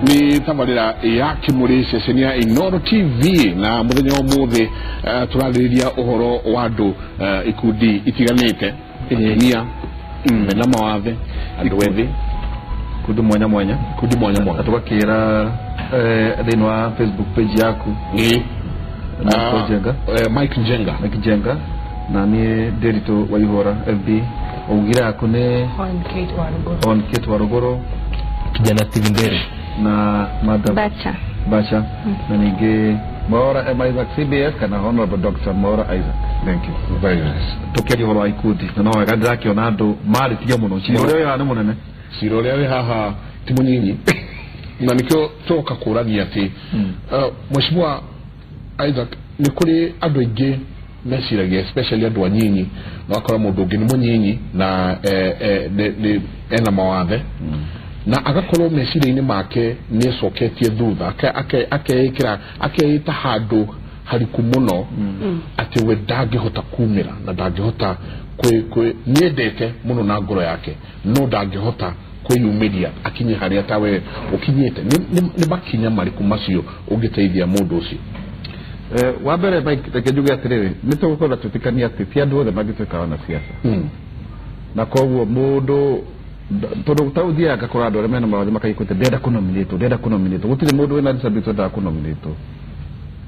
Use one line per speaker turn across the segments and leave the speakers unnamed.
ni tabarira ya kimuri cecenia Inooro TV na muthenya wa muthi turaririria uhoro wa andu ikundi itiganite nia na mawathe andu ethi
kundi mwanya atugakira thini wa Facebook page yaku
ni Mike Njenga
na ni Derito Waihora FB ugira yako ne on Kate Waruguru
kijana Steven Dere
na Madam Bacha na nige Maura Isaac CBS kana Honorable Dr. Maura Isaac.
Thank you very nice.
Tokeri horo ikuti no wega kio na andu mari tiga muno chiro ya ne munene
siro ria we haha timunyinyi na nikyo toka kurania ati mheshimiwa Isaac ni kuri andu ingi mesiragia especially andu anyinyi wakora mundu ungi ni munyinyi na ena mawathe na agakorwo meciria-inĩ make nĩ acoketie thutha akeita handũ hariku mũno atĩ we ndangĩhota kumĩra na ndangĩhota nĩendete mũno na ngoro yake no ndangĩhota kwĩyumĩria akinye harĩa tawe ũkinyĩte nĩ makinya marĩkũ macio ũngĩteithia mũndũ ũcio
wa mbere reke njuge atĩrĩrĩ nĩtũgũkorwo tũtikania atĩ ti andũ othe mangĩtuĩka wanasiasa na koguo mũndũ todo taudia akakora andu arĩa mena mawathe makaikuĩte ndenda kũnominĩtwo gũtirĩ mũndũ wĩna disability nda kũnominĩtwo.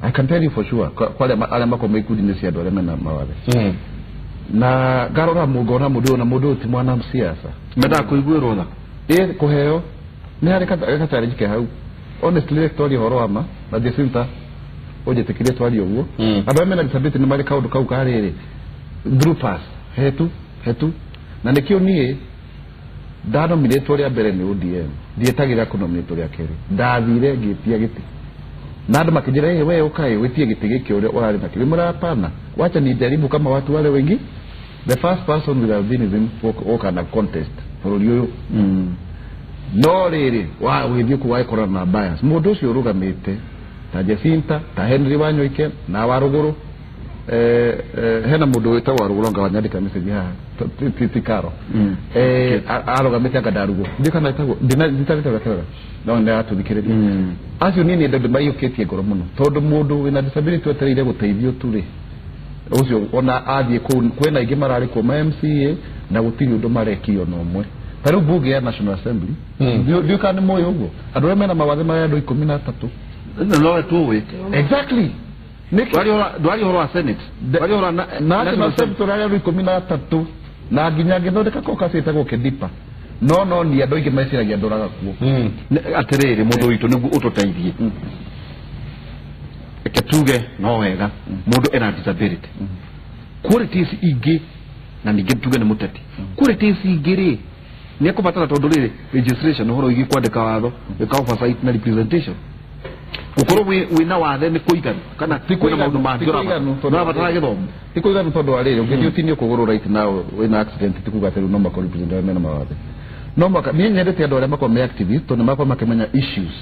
I can tell you for sure kwale arĩa makoma ikundi-inĩ cia andũ arĩa mena mawathe na ngarora ngona mũndũ ti mwana msiasa mendaga kũiguĩrwo tha kũheo nĩ harĩ gachallenge ke hau honestly story horo wama na Jacinta ũnjĩtĩkĩrie twarie ũguo andũ arĩa mena disability nĩ marĩ kaũndũ kau karĩrĩ through pass hetu na nĩkĩo niĩ ndanominĩtwo rĩa mbere nĩ ODM ndietagira kũnominĩtwo rĩa kerĩ ndathire ngĩtia gĩtĩ na andũ makĩnjĩra we ũkae wĩtie gĩtĩ gĩkĩ ũrĩa ũrarĩ nakĩo mũrapana wacha nijaribu kama watu wale wengi the first person with albinism woka na contest bũrũri ũyũ no rĩrĩ wĩthiĩ kũwaĩkora na bias mũndũ ũcio ũrũgamĩte ta Jacinta ta Henry Wanyoike na Waruguru hena mundu witagwo Waruguru nga wanyandika message haha tikaro arogamite akadarugo ndika na itagwo nditarite bakera no nda atuthikiriria acio nini ndio maiyukitie ngoro muno tondu mundu wina disability wetereire guteithio turi ucio ona athie kwena ingi marari ku MCA na gutiri undu marekio no mwe tariu bunge ya National Assembly ndio kana moyo ugo andu mena mawathe ma andu 13
no tuwe
exactly
Dwari horo wa Senate
dwari horo na National Secretary ya 13 na nginya ngithondeka kokasita gukidipa no ni andu ingi meciragia nduraga kuo
atiriri mundu witu niguo ututeithie eketuge no wega mundu ena disability qualities ingi na ningi tuge ni muteti qualities ingi ri ni akubatara tondu riri registration horo igi kwandika watho oversight na representation ukoro wina wathe ni kuigana kana kwina maundu mangĩora no batara gĩthomo
ti kuigana tondu arĩrĩ ũngĩthiũtinio kũgũrũ right now wina accident ti kuga atĩ no makoro represent mena mawathe no maka niĩ nyendete andũ arĩa makorwo me activist tondu makorwo makĩmenya issues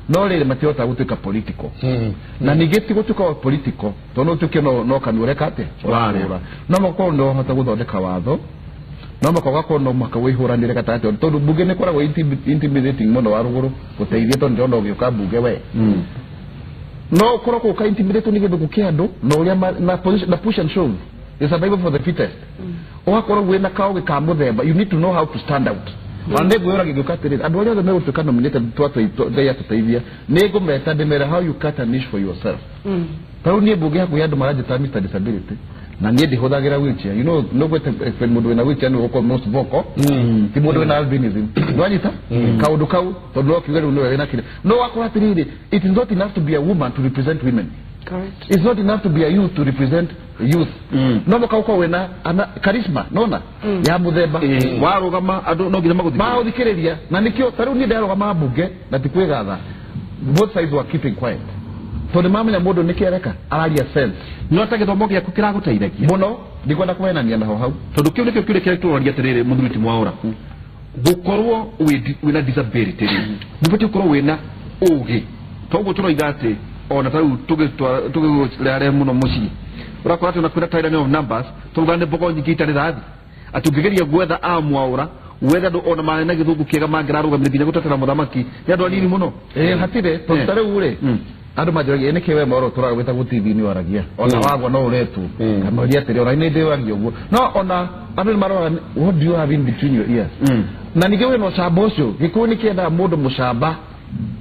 no rĩrĩ matihota gũtuĩka political na ningĩ ti gũtuĩka political tondu ũtuĩke no kanuureka atĩa ũrarũra no makorwo no hota gũthondeka watho no makoga kono makawihuranire gatagatĩ tondu bunge nĩ koragwo intimidating mũno Waruguru gũteithia tondu ndio ũgĩũka bunge we no ũkorwo ka intimidate nĩ gĩthũku kĩa andũ na ũrĩa na push and shove is survival for the fittest ũgakorwo wĩna kaũgĩ ka mũthemba you need to know how to stand out wande gwĩra gĩgĩũka atĩrĩrĩ andũ arĩa othe megũtuĩka nominated twatũteithia tũteithia nĩ ngũmeta ndĩmera how you cut a niche for yourself tarĩu niĩ bunge hakuhĩ andũ maranjĩta Mr. Disability na niĩ ndihũthagĩra wheelchair you know no gwete mũndũ wĩna wheelchair nĩ gũkorwo most vocal ti mũndũ wĩna albinism ndwanyita kaũndũ kau tondũ no kiuga rĩu nĩwe wĩna kĩrĩa no wakora atĩrĩrĩ it is not enough to be a woman to represent women. Correct. It's not enough to be a youth to represent youth. No makauko wena charisma nona ya muthemba
warugama andu no nginya
maguthikiriria na nikio taru ni ndarugama bunge na tikwigatha both sides were keeping quiet tondu mamenya mundu nikiereka araria sense
no ta githomo giaku kiraguteithagia
muno ndikwenda kumenania naho hau
tondu kiu nikio kire turoria atiriri muthuriti Mwaura gukorwo wina disability ri nibati gukorwo wina ugi toguo turoiga ati ona tau tugirare muno muci urakora ati unakwira title of numbers tugane bogo nyingi itari rathi atungigeria gwetha Mwaura
wega do ona mane na githungu kiega mangiraruga mithina gutatera muthamaki ya ndo nini muno hatire to tare ure andu majiragia ni kiwe moro turaga wita gutithi ni waragia ona wagwa no uretu kama ria tere ona ine ndewagia uguo no ona andu marora what do you have in between your ears na nigewe no chabocio gikuni kienda mundu mushamba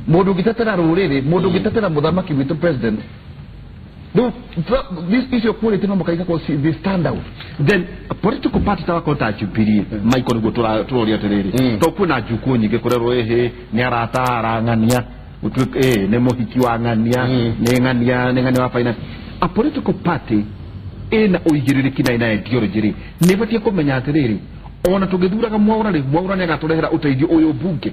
mundu gitatera ruriri mundu gitatera muthamaki witu president do this is your quality number kaika ko the standout then a political party tawa ko ta Jubilee Michael Gotora turoria tereri to kuna juku nyinge kurero ehe ni aratara ngania ne mohiki wa ngania ne ngania wa finance a political party ina oigiririki na ina ideology ne batie kumenya atiriri ona tugithuraga mwaura ne gaturehera uteithio uyu bunge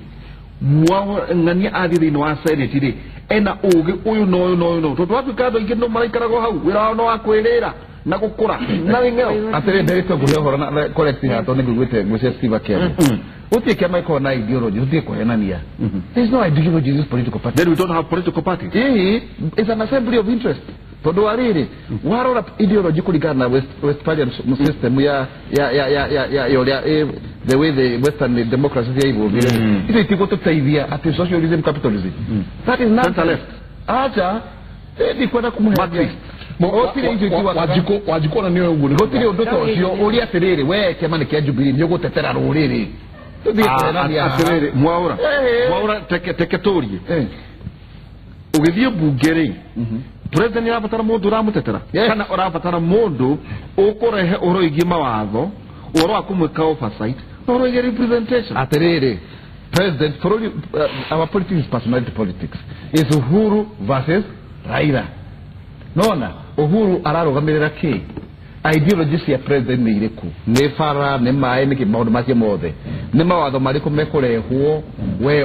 mwaura ngania athiri no wa senate ri ena ugi uyu no to twafika ndo ingino maraikarago hau wira no akwirira na gukura na ngeo atire ndito guhora na correcting ato nigwite nguse Steve Kenya uti kama iko na ideology uti ko enania there is no ideology in this political party then we don't have political party it's an assembly of interest todo ariri warora ideology kuligana na Westphalian system ya the way the Western democracy is evolving it is to tutaivia at socialism capitalism that is not center left acha kwenda kumhadhi wajiko na niyo nguni gotire undoto cio uri atiriri we kema kia Jubilee nyo gutetera ruriri atiriri mwaura teketorie ugithie bungere president ya batara mundu ramutetera kana urabatara mundu ukurehe uroigi mawatho uro akumwika oversight uro ye representation atiriri president for our politics is personality politics is Uhuru versus Raila nona Uhuru ararugamirira ki ideology ya president ni iriku ne fara ne mae ni kimaundu make mothe ne mawatho mariko mekurehwo we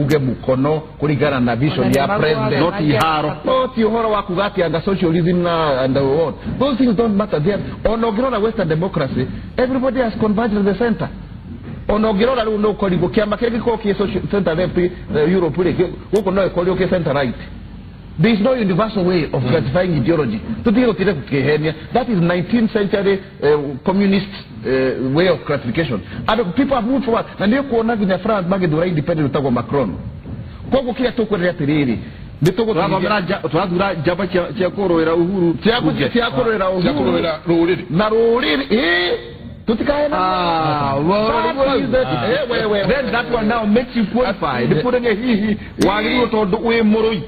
uge mukono kuringana na vision ya president not iharo not ihoro wa kugati anga socialism na and what those things don't matter there onogirona western democracy everybody has converged to the center onogirona no korigo kiama kege ko ki social center left Europe le uko no korigo ki center right. There is no universal way of gratifying ideology. That is 19th century communist way of gratification. And people have moved forward. And you can have in France, Magdura independent of Macron. Koko kia toko rea tiriri. Nitoko tuadura jaba chia koro era Uhuru. Chia koro era Uhuru. Na ruriri. Then that one now makes you qualified. They put in a he wali utodo we moroi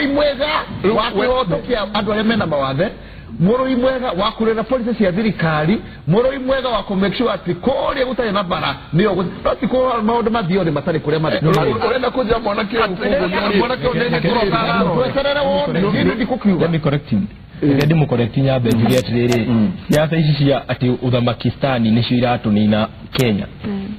mwega wakuotokia adwemena mawathe moroi mwega wakurera policy ya thirikari moroi mwega wako make sure ati kore gutari na bara niyo ati ko maundu mathio ni matari kuria mari urenda kuja mwana kio unene kurotara weterera wone ndio ndikukiuga let me correcting ngedi mukorekti nyabe juliet rere siasa ici cia ati uthamakistani nicio iratunina Kenya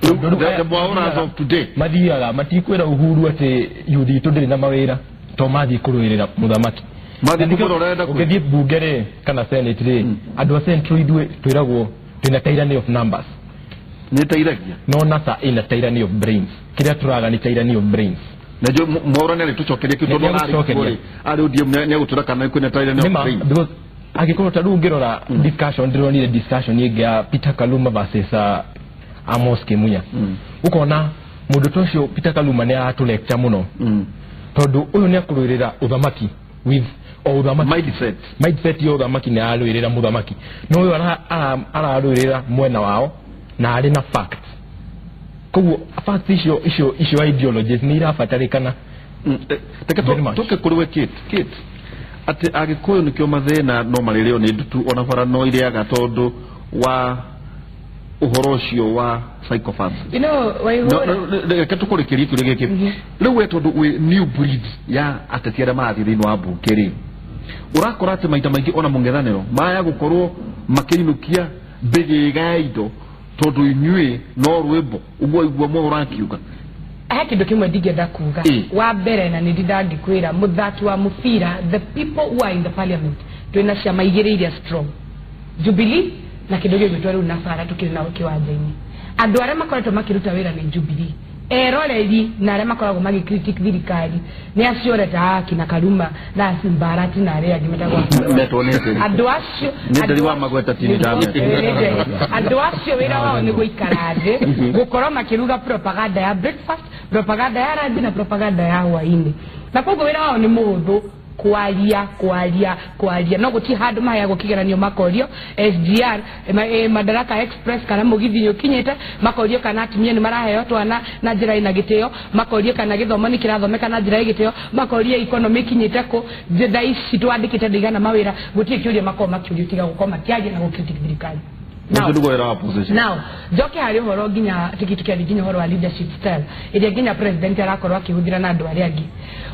the mwaura of today mathiaga matikwira Uhuru ati yuthi tundiri na mawira to mathi kuruirira muthamaki mathi kumurorenda ukithie bungere kana senate ri andu a central idwe twiragwo twina tyranny of numbers ni tyranny no nasa ina tyranny of brains kiria turaga ni tyranny of brains najo mwaura nali tuchokerie kidogo ari udio mnya guturaka na kwina tyranny of brains because agikoro tarungirora discussion ndiro discussion yiga Peter Kaluma versus Amos Kimunya ukona mundu tocio Peter Kaluma ne atu lecture muno tondu uyu ne akuruirira uthamaki with uthamaki mindset yo uthamaki ne aruirira muthamaki no uyu araruirira mwena wao na ari na facts koguo facts icio ideologies ni irabatarikana toke kuriwe kit ati agikoyo nikyo mathena no marireo ni ndutu ona fara no iriaga tondu wa uhorocio wa psychopaths katukuri kiritu regeke lewe tondu we new breed ya atatiara mathi thini wa bukeri urakora ati maita maingi ona mungethaniro maya gukorwo makirinukia bege gaido tondu inyue no rwebo ugo igwa mo urakiuga
kindu kimwe ndigenda kuga wa mbere na nindandi kwira muthaki wa mufira the people who are in the parliament twina ciama igiriria strong Jubilee na kindu gitwe twari na fara tukiri na kiwanjaini andu aria makoretwo makiruta wira ni Jubilee eroreri na arĩa makoragwo magĩcritic thirikari nĩ acio reta kina Karuma na Simbarati na arĩa angĩ metagwo andũ acio
nĩ wa magweta tini dame
andũ acio wĩra wao nĩ gũikara thĩ gũkorwo makĩruga propaganda ya breakfast, propaganda ya rangi na propaganda ya hwaĩ-inĩ, na koguo wĩra wao nĩ mũhũthũ kwaria no gũtirĩ handũ maheyagwo kĩgeranio makorio SGR Madaraka Express kana mũgithi ũkinyĩte makorio kana atumia nĩ maraheo twana na njĩra ina gĩtĩo, makorio kana gĩthomo nĩ kĩrathomeka na njĩra gĩtĩo, makorio economy kinyĩte kũ thaa ici twandĩkĩte ndigana mawĩra gũtirĩ kĩũria makoro makĩũrio tiga gũkorwo makĩaria na gũkritik thirikari. Now, joke hari horo ginya tikitu kia ginya horo wa leadership style. Ile ginya president arakorwa akihudira na andu aria angi.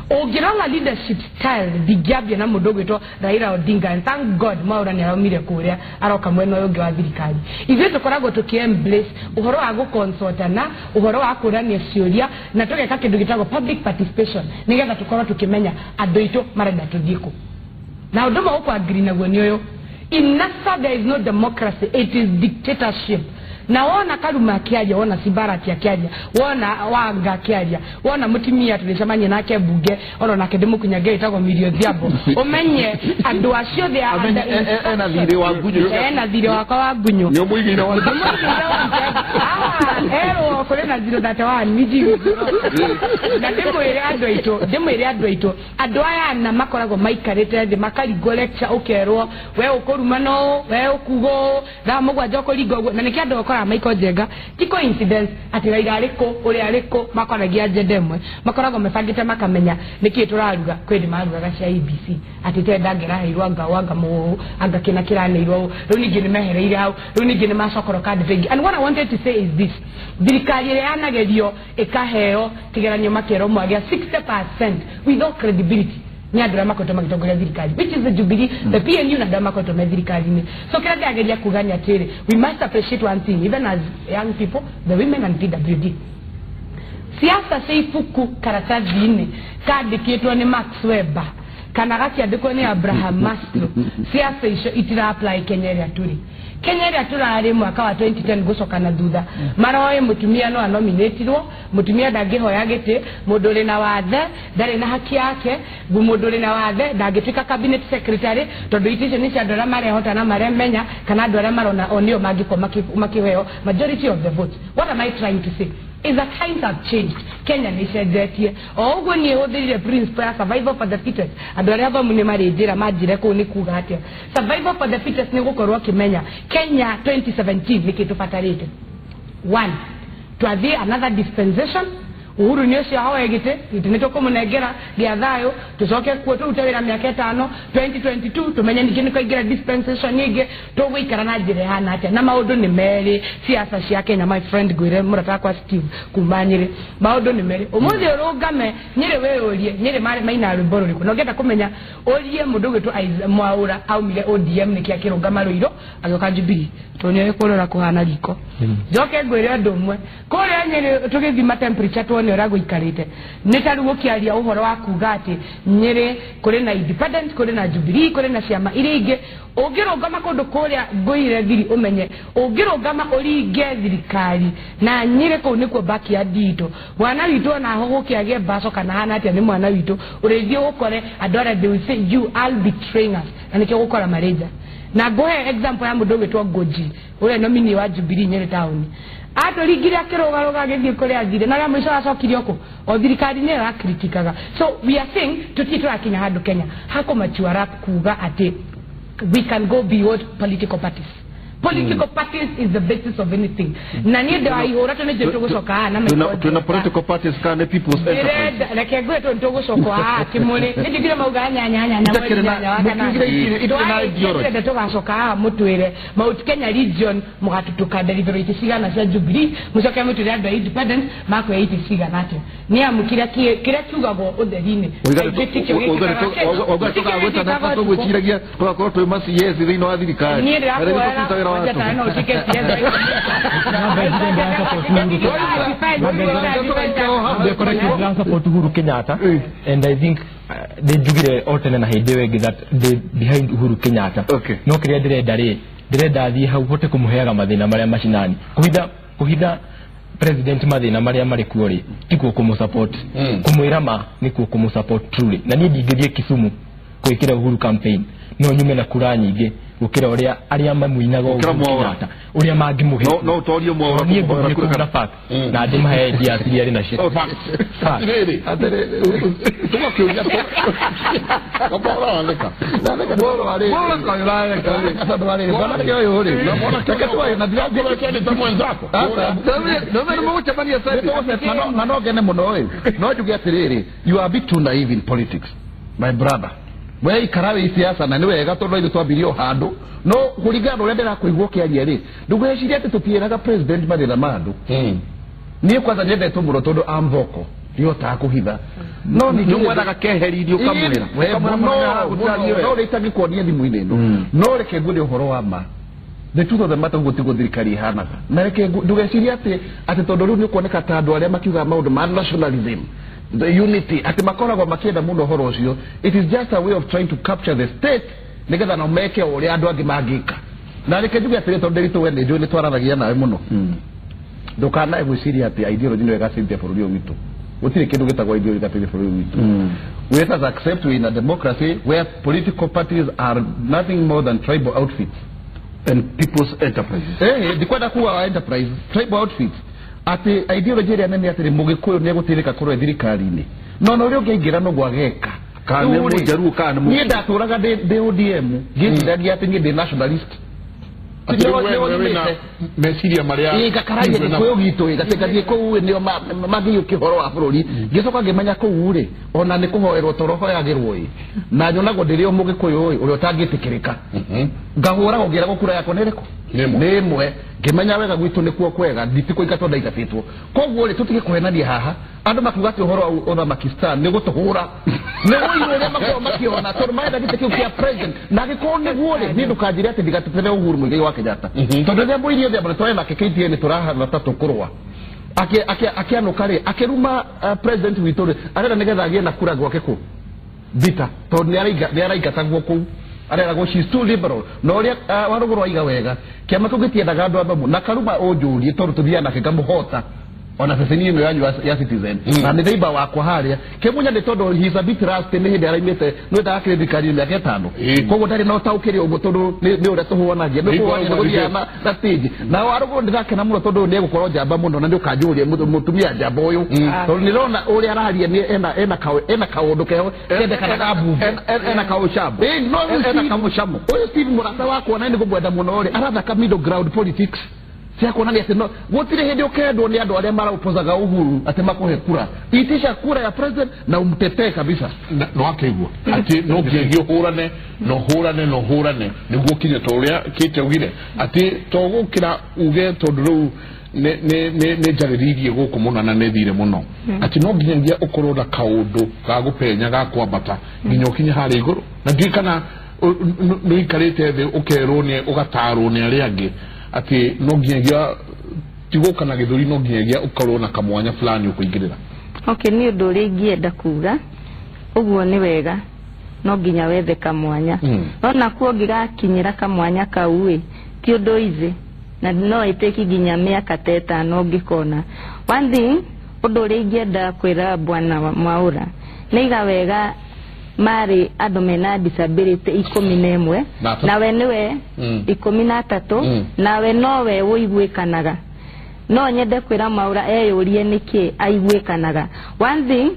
Ogiranga leadership style digabia na mudogo to Raila Odinga, and thank God maura ni aumire kuria aroka mweno yoge wa thirikari. Izo tukorago tukiembrace uhoro wa guconsultana, uhoro wa kurania ciuria na tugeka kindu gitago public participation. Nigetha tukorwa tukimenya andu itu marenda tuthiko. Na uduma uko agree na gweni oyo. In NASA there is no democracy, it is dictatorship. Na wona Karuma akiaja, wona Simbarati akiaja, wona Wanga akiaja, wona mutimia tulishamanye nake bunge, wona nake Demukunyage itago milio diabo. Omenye andu acio they are under
ena thire wa gunyo.
Ena thire wa gunyo.
Nyo muigire wa.
Ero kole na zero data wa miji. Na demo ire adu ito. Adu aya na makorago maikarete de makali go lecture okerwo, we okoruma no, we okugo, da mugwa joko ligo na nikia do Michael Jega ti coincidence ati Raila ariko uri ariko makoragia jedemwe makorago mefagite makamenya niki turaruga kwedi maruga gacia ABC ati tenda ngera hirwanga wanga mu anga kina kiranirwo runi gine mehereire hau runi gine masokoro card big. And what I wanted to say is this: thirikari yanagerio ikaheo kigeranyo makero mwagia 60% without credibility. Ni adura makoto magitogoria thirikari, which is the Jubilee, the PNU na adura makoto me thirikari ni. So kila gageria kuganya tere, we must appreciate one thing, even as young people, the women and PWD. Siasa seifuku karatazi ine, kadi kietwa ni Max Weber, kanagati adeko ni Abraham Maslow, siasa isho itira apply Kenya turi. Kenya turi mwaka wa 2010 gusoka na thutha maroe mutumia no anominatirwo mutumia ndagiho yagite mudore na wathe ndari na haki yake mudore na wathe ndagituika cabinet secretary tondu itice ni cia ndora mare hota na mare menya kana ndora marona onio magiko makiheo majority of the vote. What am I trying to say is that times have changed. Kenya ni cenjetie oguo ni huthirire principle ya survival for the fittest. Andu aria bamune marejera majire ko ni kuga atia survival for the fittest ni gukorwo kimenya Kenya 2017 nikitufatarite 1 twathie another dispensation. Uhuru ni ucio hawa egite itinito kumunegera gya thayo tucoke kuo tutewira miaka 5 2022 tumenye niki ni kaingira dispensation nyingi tugwikara na njire hana atia na maundu ni meri siasa cia Kenya. My friend gwire murata kwa Steve kumanyire maundu ni meri umuthi urungame nyire we urie nyire mari maina rwimbo ruriku no ngenda kumenya urie mundu gitu Mwaura aumire ODM niki akirungama ruiro agoka Jubilee tonye kurora kuhana riko joke gwire ndumwe kore nyire tugithima temperature tuone ora guikarite nitarugo kiaria uhoro wa kuga ati Nyeri kuri na independent kuri na Jubilee kuri na ciama iringe ungirungama kundu kuria nguire thiri umenye ungirungama uringe thirikari na Nyeri ko niko baki ya dito mwana witu na hoho kiage baso kana hana ati ni mwana witu urithie ukore adora they will say you all betraying us na nikyo gukora mareja na gohe example ya mundu wetwa Goji ule nomini wa Jubilee Nyeri town ato ligire akirogaroga githie kuri athire na mwisho acokirio ko o thirikari ni rakritikaga. So we are saying tutitwa kinya handu Kenya hako machuara kuga ati we can go beyond political parties. Political parties is the basis of anything. Na ni ndio aihora tone je tugucoka na
tuna political parties kana people's enterprise
like gwe to tugucoka kimule ndigire mauga nyanya na wakana ndio tugacoka mutwire Mount Kenya region mugatutuka delivery sigana cia Jubilee mucoke mutwire andu independent mako 80 sigana ate ni amukira kira kiugago utheri-ini
ogatuka gweta na pato gwikiragia twakorwo twi masi yes thino wa thirikari
ni ndio
support Uhuru Kenyatta, and I think they jugire alternate na hidewe that they behind Uhuru Kenyatta.
Okay.
No kriya dire dathi hau hote kumuheaga mathina maria mashinani kuhitha president mathina maria mari kuori tikuo kumu support kumwirama nikuo kumu support truly na ni ndingithie Kisumu kwikira Uhuru campaign no nyume na kura nyingi gukira uria aria mamuinaga Kenyatta uria mangimuhe
no utorio mwaura
ni ngukura fact na ndimahe idea siri na shit
really tukakiuria kapora andika bora wale asado wale bana kio yori na mbona kakatwa na diago kile tamu wenzako
no mmoja bani sasa na no gene muno we no jugia tiriri you are a bit too naive in politics my brother we ikarawe siasa na niwe gatondo ile twabirio handu no kuligana uria ndira kuigwo kiaria ri ndugweciria ati tutieraga president mathina mandu ni kwanza nyende tumuro tondu amboko dio ta kuhitha no ni nyumwethaga keheririo kamwira we no ritagi kuonia thimu ino no reke ngudi uhoro wa ma the truth of the matter gutigo thirikari hanaga na reke ndugeciria ati tondu riu ni kuoneka ta andu aria makiuga maundu ma nationalism the unity ati makoragwo makienda muno horo ucio it is just a way of trying to capture the state nigetha no meke uria andu angi mangika na reke njuge ati tondu rito wende ndio ni twaranagia nawe muno ndukana gwiciria ati ideology no igacindia bururi witu gutire kindu gitagwa ideology gatire bururi witu we have to accept we in a democracy where political parties are nothing more than tribal outfits
and people's enterprises
dikwenda kuwa enterprise tribal outfits ati ideology ya nene ati mugikuyu ne gutirika kurwe thirikari-ini no rio ngeingira no gwageka
kana mujaru kana
ni ndaturaga de ODM ngitiragia ati ndi nationalist
mesiria maria
igakaraje kuyo gitu igategathie ku nio magiyo kihoro wa bururi gicoka ngimenya ku ri ona ni kuhoerwo toroho yagirwo na nyonago ndirio mugikuyu uri utangitikirika ngahura ngira gukura yako nereko nemwe ngimenya wega gwitu nikuo kwega nditiko igatonda igatitwo koguo ri tutige kuhenania haha andu makugati uhoro wa Pakistan ni gutuhura ne woiro ria makiona tondu maenda gitikiu kia president na gikone guore ni ndukanjire ati ndigatupene Uhuru Muigai wa Kenyatta tondu ria mwirio thia bana twae na KTN turaha na tatu kurwa akianukare akiruma president witu arenda nigetha agie na kura gwake ku vita tondu ni araigatagwo ku arera go she's too liberal no ria warugurwa iga wega kiama tugitiendaga andu amwe na karuma unjurie tondu tuthia na kikamuhota ona seseni ino yanyu ya Citizen na ni theiba wakwa haria kemunya ni tondu he is a bit rusty ni hindi araimite no ta credit card ya getano koguo ndari no taukiri ugo tondu ni ure tuhuanagia ni kuwania guthia na stage na warugo ndithake na muno tondu ni gukorwo njamba muno na ndi ukanjuria mutumia njamba uyu tondu ni rona uri araharia ni ena kaundu keho kende kana gabu ena kaushabu no ena kamushamu uyu Steve Murasa wakwa na ni gubwenda muno uri arathaka middle ground politics cia kuona ati no gutire hindi ukendwo ni andu aria mara upozaga Uhuru ati makuhe kura itisha kura ya president na umtetee kabisa
no akigwo ati no ngigio hurane niguo kinye toria kite ugire ati togukira uge tondu riu ne jariririe guku muno na nethire muno ati no nginyagia ukorwo na kaundu ga gupenya ga kwambata nginya ukinye hari iguru na ndikana no ikarite the ukerwo ni ugatarwo ni aria angi ati no nginyagia tigoka na githuri no nginyagia ukorwo na kamwanya fulani ukuingirira
okay ni undu uri ngienda kuga uguo ni wega no nginya wethe kamwanya ona kuo ngigakinyira kamwanya kauwe ti undu izi na no iteki nginya miaka 5 ngikona one thing undu uri ngienda kwira bwana Mwaura niga wega mari andu mena disability 11 nawe niwe 13 nawe nowe uiguikanaga no nyende kwira Mwaura eyurie niki aiguikanaga one thing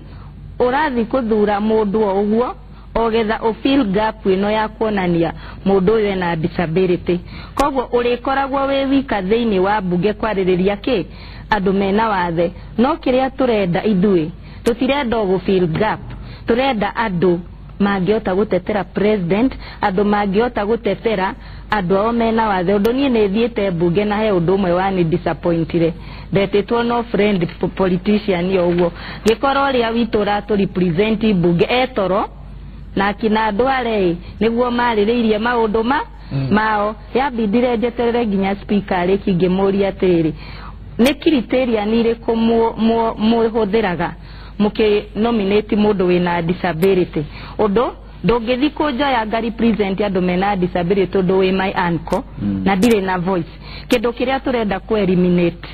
urathi kuthura mundu oguo ogetha o feel gap ino ya kuonania mundu uyu na disability koguo urikoragwo we wika thiini wa bunge kwaririria ki andu mena wathe no kiria turenda idui tutirenda go feel gap turenda andu mangiota gutetera president andu mangiota gutetera andu ao mena wathe undu nie ni thiete bunge na he undu umwe wa ni disappointire ndetitwo no friend politician yoguo gikoro ria witura tu represent bunge etoro na kina andu are niguo maririirie maundu mao yabindire njeterere nginya speaker ari kingimuria atiriri ni criteria ni ri ku muhuthiraga muke nominate mundu wina disability undu ndungithi kunjoya ngari present andu mena disability undu wi my uncle na ndire na voice kindu kiria turenda ku eliminate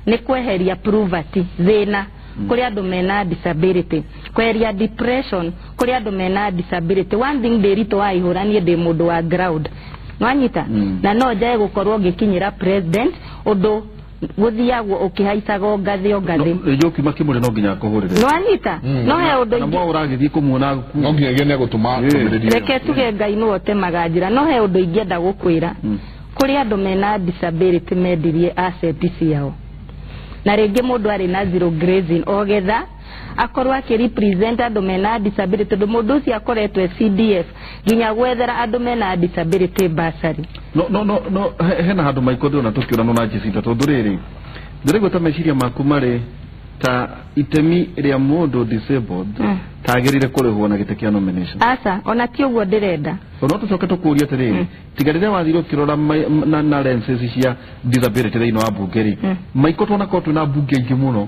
nĩ kweheria poverty thĩna kũrĩ andũ mena disability, kweheria depression kũrĩ andũ mena disability. One thing Ndiritu waihũra niĩ ndĩ mũndũ wa ground nwanyita na no njae gũkorwo ngĩkinyĩra president ũndũ guthiagwo ukihaicaga ngathi
njoki makimure no nginya kuhurire
nwanyita no he undu
na mwa uragithie kumuona
no nginya gene gutuma
reke tuge Ngai no otemaga njira no he undu ingienda gukwira kuri andu mena disability mendirie asset ciao na ringi mundu ari na zero grazing ogetha akorwa akirepresent andu mena disability mundu ucio akoretwe CDF nginya gwethera andu mena disability bursary
no hena handu maikondo na tukiona no na jisita tondu riri ndirigweta meciria maku mari ta itemi ria mundu disabled tagirire kurihwo na gite kia nomination
asa ona ti uguo ndirenda
no tucoke tukuria tiriri tigarire wathiro kirora na lenses cia disability thĩinĩ wa mbungeri maikoto na kotu na mbunge ingi muno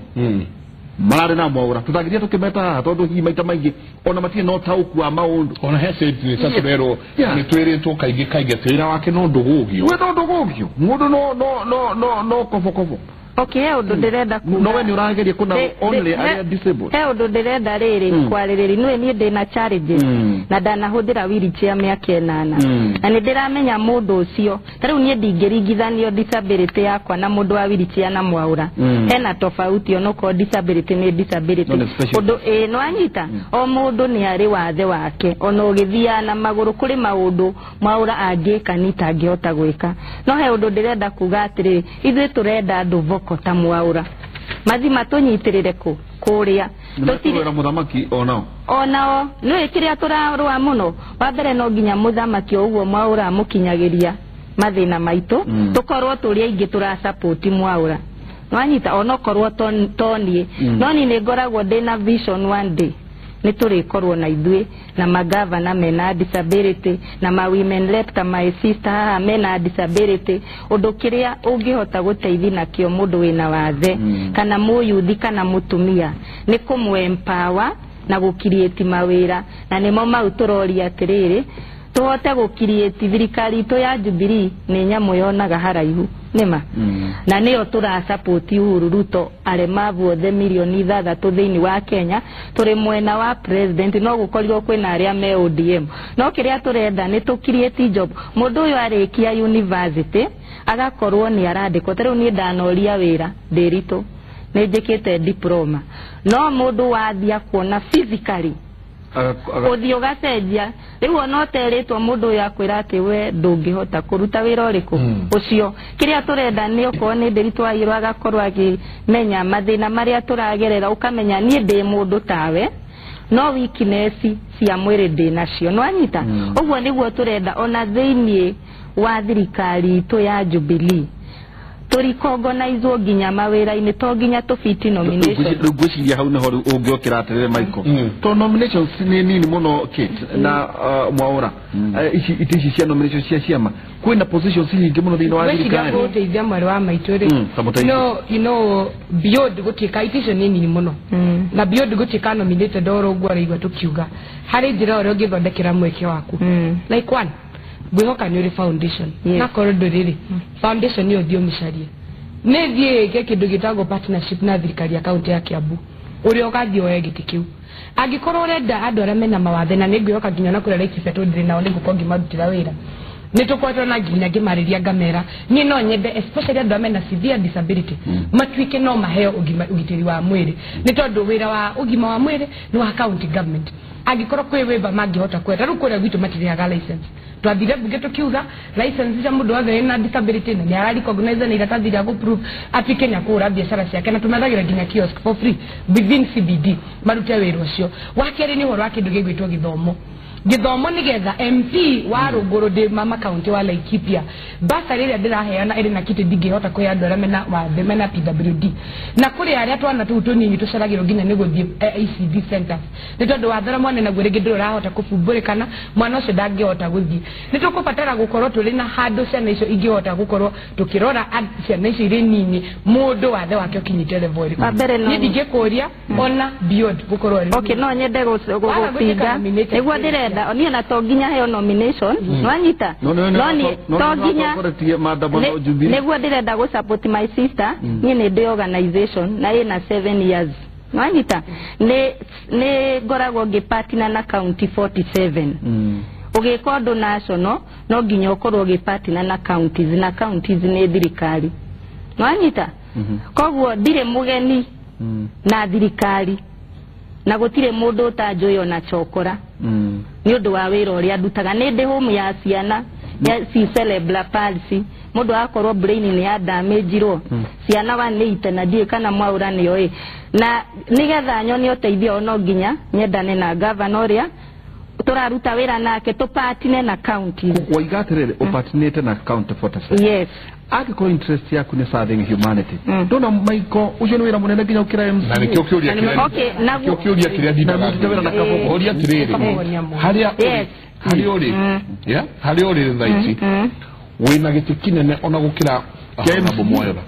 marare na mwaura tutagiria tukimeta tondu hi maita maingi ona matie no tauku wa maundu
ona hese tsaturero ni tweretwo kaige tira wake no ndugugio
we no ndugugio mundu no kofo
okay undu ndirenda
no we ni urageria kuna only area disabled
undu ndirenda riri kwarĩrĩri nwe ni ndina challenges na ndanahũthĩra wheelchair mĩaka 8 na ni ndiramenya mundu ucio tariu ni ndingĩringithanio disability yakwa na mundu wa wheelchair na mwaura hena tofauti ono ko disability ni disability undu no anyita o mundu ni ari wathe wake ono ũgĩthia na magũrũ kũrĩ maundu mwaura angĩka nitangĩhota gwĩka no he undu ndirenda kuga atĩrĩ ithuĩ turenda andu ta mwaura mazima tunyitirire kuria
tutira muthamaki
onao no ikiria turarwa muno wa mbere no nginya muthamaki uguo mwaura mukinyagiria mathina maitu tukorwo turi aingi tura support mwaura nwanyita onokorwo tonie no ni ngoragwo ndina vision one day ni turikorwo na ithuĩ na magavana mena disability na ma women rep ta my sister mena disability undu kiria ungihota guteithia nakio mundu wina wathe kana muyuthi kana mutumia ni kumwempower na gukirieti mawira na nimo mau turoria atiriri tuhote gukirieti thirikari to ya Jubilee ni nyamu yonaga haraihu nima na niyo tura support Uhuru Ruto aremavu othe milioni 3 thiini wa Kenya turi mwena wa president no gukorirwo kwina aria me ODM no kiria turenda ni to create job mundu uyu arikia university agakorwo ni arandikwo tariu ni ndanoria wira Ndiritu ni njikite diploma no mundu wathia kuona physically uthio gacenjia riu ono teritwo mundu yakwira ati we ndungihota kuruta wira uriku ucio kiria turenda ni uko ni Ndiritu ayirwa agakorwo akimenya mathina maria turagerera ukamenya ni ndi mundu tawe no weakness cia mwiri ndi nacio no anyita uguo niguo turenda ona thiini wa thirikari to ya Jubilee turikogonize nginya mawira-ini to nginya tufiti nomination
ngwiciria hau naho ungiokira atirire Michael to nominations ni nini muno Kate na mwaura ici cia nominations cia ciama kwina positions nyingi muno thiini wa thirikari
wewe ndio mwari wa maituri no you know beyond gutika itisho ni nini muno na beyond gutika nominated oro gwaraigwa tukiuga hari njira oro ngithondekera mweke waku like one gwihoka ni foundation na korodo riri foundation ni othio misharie nethie kindu gitagwo partnership na thirikari ya county ya Kiambu uri okathio egiti kiu agikorwo renda andu aria mena mawathe na ningwihoka nginya na kurera ikibeto ndiri nao ninguko ngimarutira wira nitukwatwo na nginya ngimariria ngamera ni no nyende especially andu amena severe disability matwike no maheo ugitiri wa mwiri ni tondu wira wa ugima wa mwiri ni wa county government agikorwo kwi weba mangihota kweta ru kuria gwitu matiriaga license twathire bunge tukiuga license cia mundu wothe na disability ni arari recognize na iratathi ria go prove ati Kenya kura biashara ciake na tumethagira nginya kiosk for free within CBD marute wira ucio wakeri ni horo akindu gigwitwo githomo nigetha MP wa Ruguru de mama county wa Laikipia basa rĩrĩa ndĩraheana ĩrĩ na kiti ndingĩhota kwĩandora mena wathe mena PWD na kuri aria twana tutu nini tuceragĩrwo nginya nĩ gũthiĩ ECD centers nĩ tondũ wathara mwana naguo rĩngĩ ndũrahota kũbumbũrĩkana mwana ũcio ndangĩhota gũthiĩ nĩ tũkũbatara gũkorwo tũrĩ na handũ ciana icio ingĩhota gũkorwo tũkĩrora ciana icio irĩ nini mũndũ wathe wake ũkinyĩte level ĩrĩkũ niĩ ndingĩkũria ona beyond gukorwo ari
okay no nyende gũtinda nĩguo ndĩrenda oni na to nginya heo nomination nwanyita
no
to nginya nĩguo ndĩrenda gũ support my sister niĩ nĩ ndĩ organization na ĩna 7 years nwanyita nĩ ngoragwo ngĩpartner na county 47 ugĩka ũndũ national no nginya ũkorwo ũgĩpartner na counties nĩ thirikari nwanyita koguo ndirĩ mũgeni na thirikari na gũtirĩ mũndũ ũtanjũĩ ona chokora nĩ ũndũ wa wĩra ũrĩa ndutaga nĩ ndĩ home ya ciana ya cerebral palsy mũndũ akorwo brain nĩ ya damage ro ciana wanĩite na ndiĩ kana mwaura nĩoĩ na nĩgetha nyone ũteithio no nginya nyendane na governor ũrĩa turaruta wĩra nake tũpartner na county
waigatirĩre ũpartner na county 47
yes
Ako interest yaku ni serving humanity. Ndona maiko ucio ni wira munene nginya ukira MC.
Na nikio kiuria kile.
Okay, naguo
kiuria kile ndina
na kabo
oria tiriri. Haria uri. Yeah, haria uri thaici. Wina giti kinene ona gukira Kembo Moyora.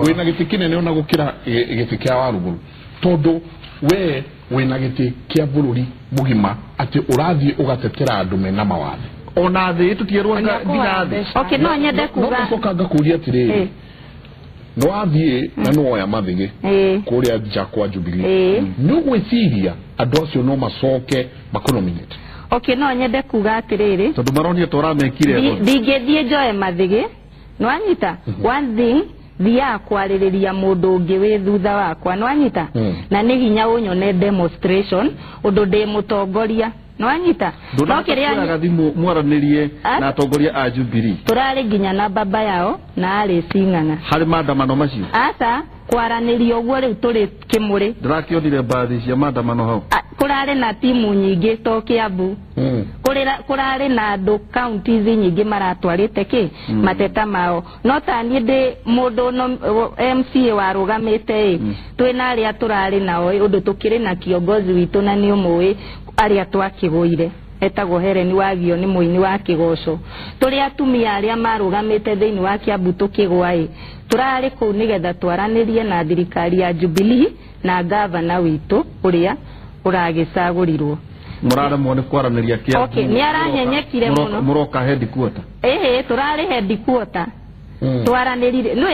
Wina giti kinene ona gukira giti kia Waruguru. Tondu we wina giti kia bururi mugima ati urathie ugatetera andu mena mawathe.
Ona thĩ tutierwaga nginya thĩ.
Okay no nyende kuga.
No cokaga kuria tiriri. No athie na no oya mathige. Kuria nja kwa Jubilee. No gwiciria andu acio no macoke makonominate.
Okay no nyende kuga atiriri.
Tondu maronia toramekire.
Ndingethie njoe mathige. No anyita. One thing thia kwaririria mundu ungi wi thutha wakwa no anyita. Na ni hinya unyone demonstration undu ndi mutongoria. No anyita.
No kiria gathimu mwaranirie na atongoria a Jubilee.
Turari nginya na baba yao na ari Sing'ang'a.
Hari maandamano macio.
Asa kwaranirio uguo riu turi kimuri.
Ndirakionire baadhi cia maandamano hau.
Kurari na timu nyingi to Kiambu. Kurari na andu counties nyingi maratwarite ki mateta mao. No tani ndi mundu no MCA warugamite twina aria turari nao undu tukiri na kiongozi witu na ni umwe aria twakiguire etagwo Helen Wagio ni muini wa Kigoco turi atumia aria marugamite thiini wa Kiambu tukigwa turari ku nigetha twaranirie na thirikari ya Jubilee na governor witu uria uragicagurirwo
murara muone kwaraniria Kiambu.
Okay ni aranyenyekire muno
muroka headquarter
turari headquarter twaranirire no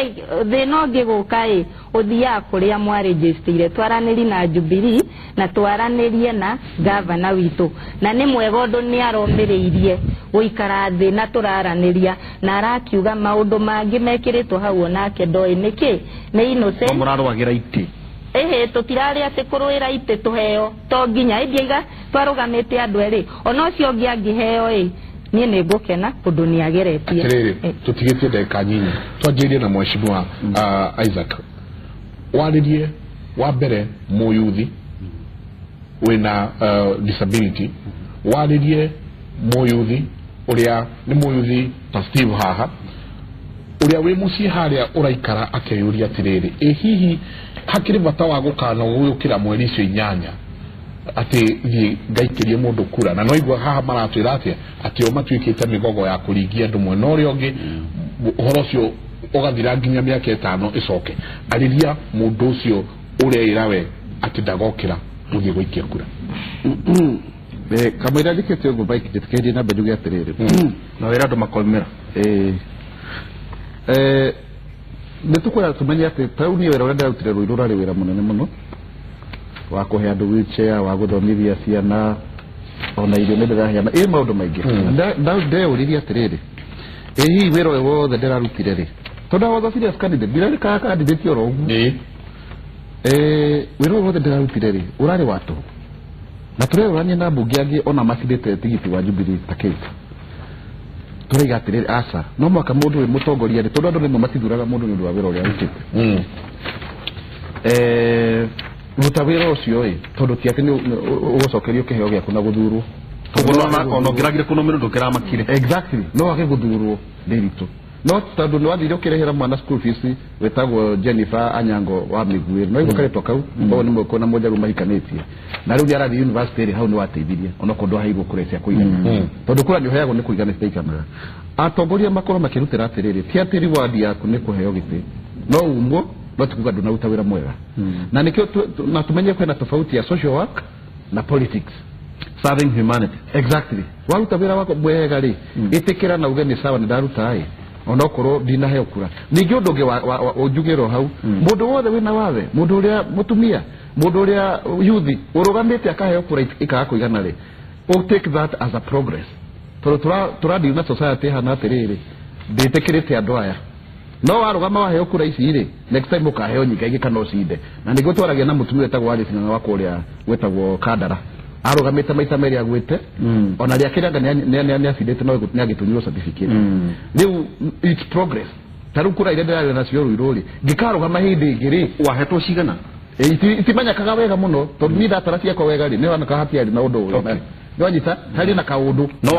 thino ngiguka uthia kuria mwa register twaraniri na Jubilee na twaranirie na governor witu na ni mwega undu ni aromiriirie guikara thi na turaraniria na arakiuga maundu mangi mekiritwo hau onake ndoi niki ni innocent
murarwagira iti
tutirari ati kuruira ite tuheo to nginya indiga twarugamite andu eri ona cio ngi angiheo nie ne ngukena undu ni ageretie
tiriri tutigitie ndeka nyinyi twanjirie na mheshimiwa Isaac waririe wa mbere muyuthi wina disability waririe muyuthi uria ni muyuthi ta Steve haha uria wi muci haria uraikara akeyuria tiriri hihi hakiri bata wa gukana gukira mweri icio 8 ati thie ngaikirie mundu kura na noigwa haha maratwira atia ati o matwikite migogo ya kuringia andu mwena uria ungi horo cio ugathira nginya miaka 5 icoke ariria mundu ucio ureira we ati ndagokira guthie guikia kura
kamwira dikete ngo bike dikete na bejuge atiriri na wira andu makolmera nitukwira tumenya ati tauni wira urenda utire ruiru rari wira munene muno wa kuhe andu wheelchair wa guthomithia ciana ona irio ndiraheana maundu maingi ndeuriria atiriri hihi wira wothe ndirarutire ri tondu wothe serious candidate birari ka candidate oro ugu wira wothe ndirarutire ri urari watu na turerorania na mbunge angi ona macindite tigiti wa Jubilee takete turiga atiriri asa no mwaka mundu wi mutongoria ri tondu andu nimwe matithuraga mundu ni undu wa wira uria arutite ruta wira ucio tondu ti ati ni ugucokerio kiheo giaku na guthurwo ono ngiragire kuno mirundo kiramakire exactly no ake guthurwo ndiritu no tondu ni wathire ukirehera mwana school fees wetagwo Jennifer Anyango wa Miguel no igukaretwo kau bo ni mweko na mojaru mahikanetie na riu arathi university hau ni wateithirie ono kondu haigwo kurecia kuigana tondu kura ni hoyagwo ni kuigana steikanaga atongoria makoro makirutira atiriri ti ati reward yaku ni kuheo giti no umwo no tukuga ndũnaruta wĩra mwega na nikio na tumenye kwena tofauti ya social work na politics
serving humanity.
Exactly. Waruta wĩra wako mwega rĩ itikira na uge ni sawa ni daruta ai onokorwo ndinahe ukura ningi undu ungi wa ujugiro hau mundu wothe wina wathe mundu uria mutumia mundu uria yuthi urugamite akahe ukura ikaga kuigana ri take that as a progress turadi na society hana atiriri nditikirite andu aya no warugama wahe ukura ici ri next time ukahe nyinga ingi kana ucinde na niguo twaragia na mutumia etagwo Alice wako uria wetagwo Kandara arugamite maita meri agwite ona ria kiranga ni acidete no gitunywo certificate riu it's progress taru kura ile ndara na cio ruiruri ngikarugama hindi ngiri
wahetwo cigana
itimanya kaga wega muno to ni datara cia kwa wega ri ni wana kahati ali na undu uyu no nyita hari na kaundu
no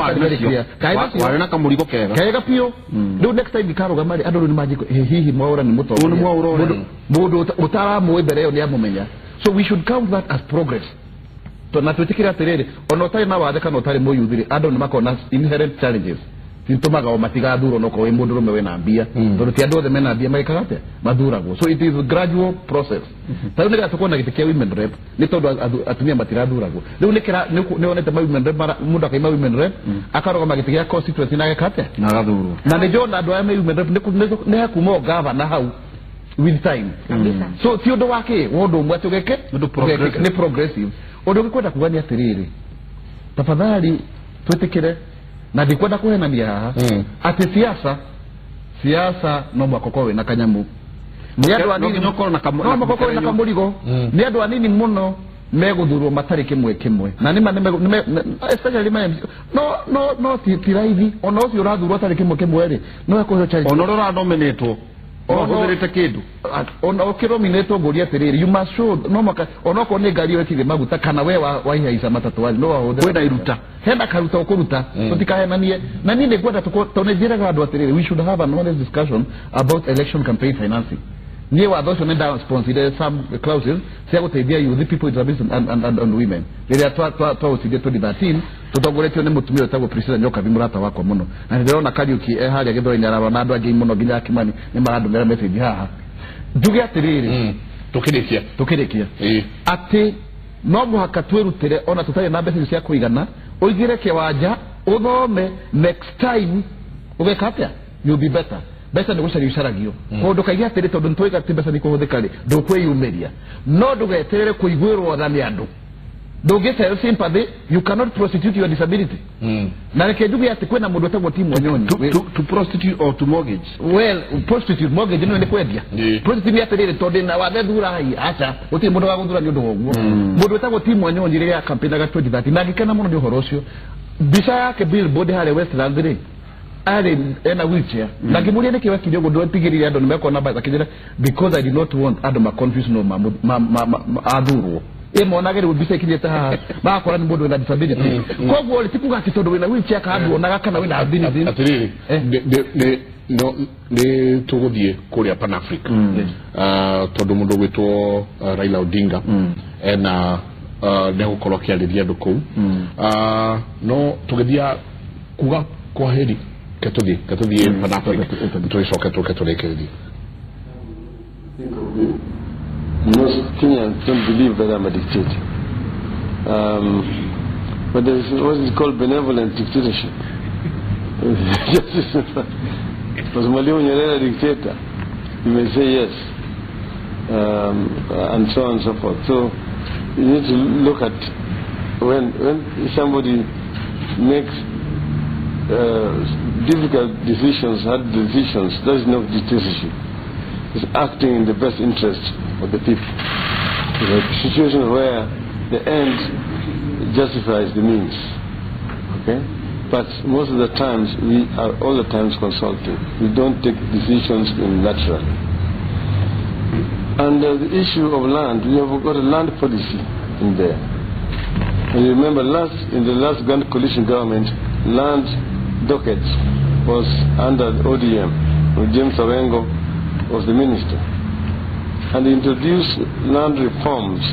wari na kamurigo kega
pio riu next time ngikarugama ri andu ni majiko hihi mwaura ni mutongo mundu utara mu mbere yo ni amumenya so we should count that as progress to na tutikira terere onotari na wathe kana otari moyuthire ando ni makona inherent challenges sintomaga o matiga thuro no ko we mundu rume we na mbia tondu ti andu othe mena mbia maikagate mathuragwo so it is a gradual process tayo nega tukona gitikia women rep ni tondu atumia matirathuragwo riu ni onete women rep mundu akaima women rep akaroga magitikia constituency na gekate
na gathuru
na ni jona andu aya women rep ni hakumo governor hau with time so ti undu wake wondu mwatugeke ni progressive odo gikwenda kugania atiriri tafadhali twetikire na ndikwenda kuhenania haha ati siasa no makokowe na kanyamu ni andu anini
nokoro na
makokowe na kamurigo ni andu anini muno meguthurwo matari kimwe na nima especially my no tiraithi ono ucio urathurwo atari kimwe ri no ekuho charity
ono rora nominatwo ohoverete kindu
ona okirominate ngoria atiriri you must show no maka onoko ni ngari wekire maguta kana we waihaisa matatu wali no wahothe
kwenda iruta
henda karuta ukuruta tutikahenanie na nini kwenda tunejiraga andu atiriri we should have an honest discussion about election campaign financing nie wa thosho nenda sponsor some clauses cia guteithia youth people and women rĩrĩa twaucindie 2013 tutongoretio nĩ mutumia wetagwo Priscilla Nyokabi murata wakwa muno na ndĩrona Kariuki harĩa gĩthoro-inĩ ararora na andũ angĩ muno nginya Kimani nĩ marandũmĩra message haha njuge atĩrĩrĩ tukirikia ati no muhaka twirutire ona tutarĩ na mbeca cia kuigana uigire kĩwanja uthome next time ugeka atĩa you'll be better besa ndigucaria icaragio kundu kaigi atiri tondu ntwiga ati mbeca nikuhuthika ri ndukwiyumiria no ndugeterere kuiguirwo tha ni andu ndungicera sympathy you cannot prostitute your disability na reke njuge ati kwena mundu etagwo Tim Wanyonyi
to prostitute or to mortgage
well prostitute mortgage no ni kwendia prostitute ni atiri tondu na wathe thura hai acha uti mundu wa guthura ni undu woguo mundu etagwo Tim Wanyonyi riria campaign ga 2030 na ngikena muno ni uhoro ucio mbica yake billboard hale Westland ri ari ena wheelchair na kimuria ni kiwa kidogo ndo tigirira ndo nimeko namba za kijira because I did not want Adam confuse no aduru monagere ubise kijeta ha bakora ni mundu wina disability kogwo oli tikuga ati tondu wina wheelchair ka andu onaga kana wina ability
atiriri ne tuguthie kuria Pan Africa tondu mundu gwitwo Raila Odinga ena ne gukorwo kiarithia andu kou no tugithia kuga kwa heri Katuthi Pan Africa tuicoke turekererie.
Most Kenyans don't believe that I'm a dictator. But there is what is called benevolent dictatorship. Was Mwalimu Nyerere a dictator? You may say yes. And so on and so forth. So you need to look at when somebody makes difficult decisions, hard decisions, that's not dictatorship. It's acting in the best interest of the people. It's a situation where the end justifies the means. Okay? But most of the times, we are all the times consulting. We don't take decisions unilaterally. And the issue of land, we have got a land policy in there. And you remember in the last Grand Coalition government, land docket was under the ODM, when James Orengo was the minister. And he introduced land reforms,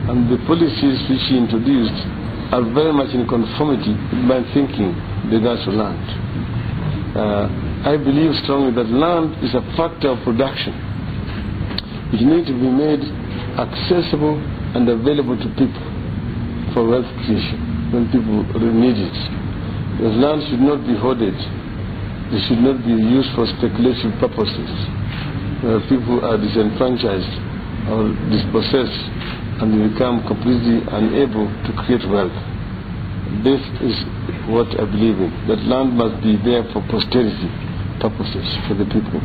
and the policies which he introduced are very much in conformity with my thinking with regards to land. I believe strongly that land is a factor of production. which need to be made accessible and available to people for wealth creation when people really need it. The land should not be hoarded. It should not be used for speculative purposes, where people are disenfranchised or dispossessed and they become completely unable to create wealth. This is what I believe in, that land must be there for posterity purposes for the people.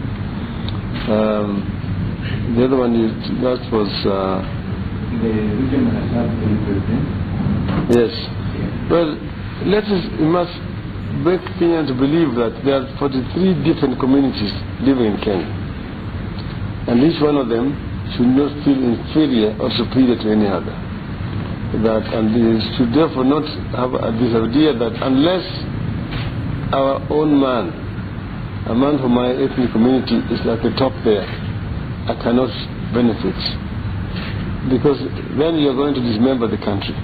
The other one that was
the region has not been present.
Yes. Well, we must make Kenyans to believe that there are 43 different communities living in Kenya, and each one of them should not feel inferior or superior to any other. And they should therefore not have this idea that unless our own man, a man from my ethnic community, is at the top there, I cannot benefit. Because then you are going to dismember the country.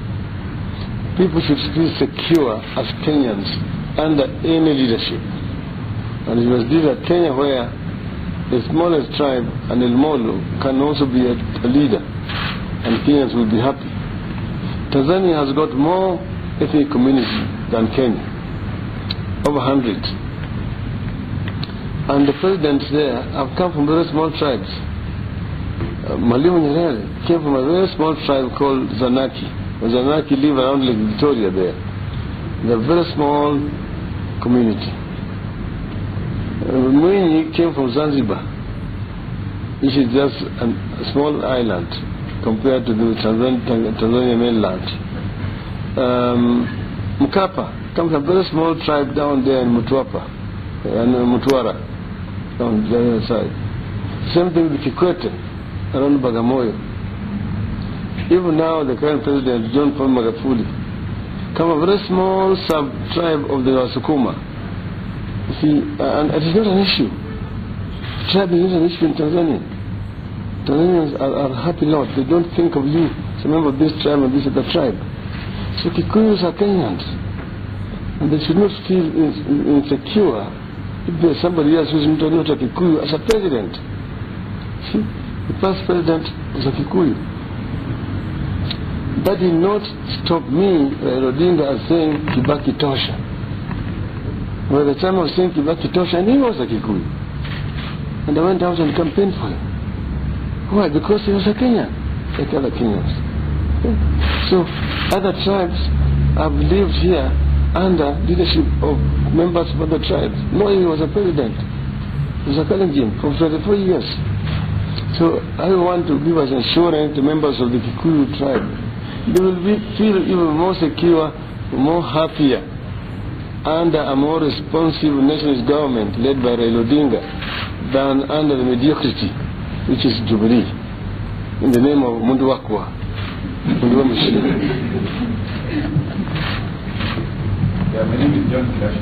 People should feel secure as Kenyans under any leadership. And it was this at Kenya where the smallest tribe, and El Molo, can also be a leader, and Kenyans will be happy. Tanzania has got more ethnic communities than Kenya, over 100. And the presidents there have come from very small tribes. Mwalimu Nyerere came from a very small tribe called Zanaki. The Zanaki live around Lake Victoria there. They're a very small community. Mwinyi came from Zanzibar, which is just a small island compared to the Tanzania mainland. Mkapa comes from a very small tribe down there in Mtwapa and Mtwara, down the other side. Same thing with Kikwete around Bagamoyo. Even now the current president, John Paul Magufuli, come a very small sub-tribe of the Wasukuma. You see, and it is not an issue. Tribe is not an issue in Tanzania. Tanzanians are happy lot. They don't think of you as a member of this tribe and this other tribe. So Kikuyus are Kenyans. And they should not feel insecure if there's somebody else who's not a Kikuyu as a president. See, the past president was a Kikuyu. That did not stop me, Odinga, as saying Kibaki Tosha. By the time I was saying Kibaki Tosha, and he was a Kikuyu. And I went out and campaigned for him. Why? Because he was a Kenyan, like other Kenyans. Okay? So, other tribes have lived here under leadership of members of other tribes. Moi was a president. He was a Kalenjin for 24 years. So, I want to give as assurance to members of the Kikuyu tribe. They will feel even more secure, more happier under a more responsive nationalist government led by Raila Odinga than under the mediocrity which is Jubilee in the name of Mundu Wakwa.
Yeah, my name is John Kilash.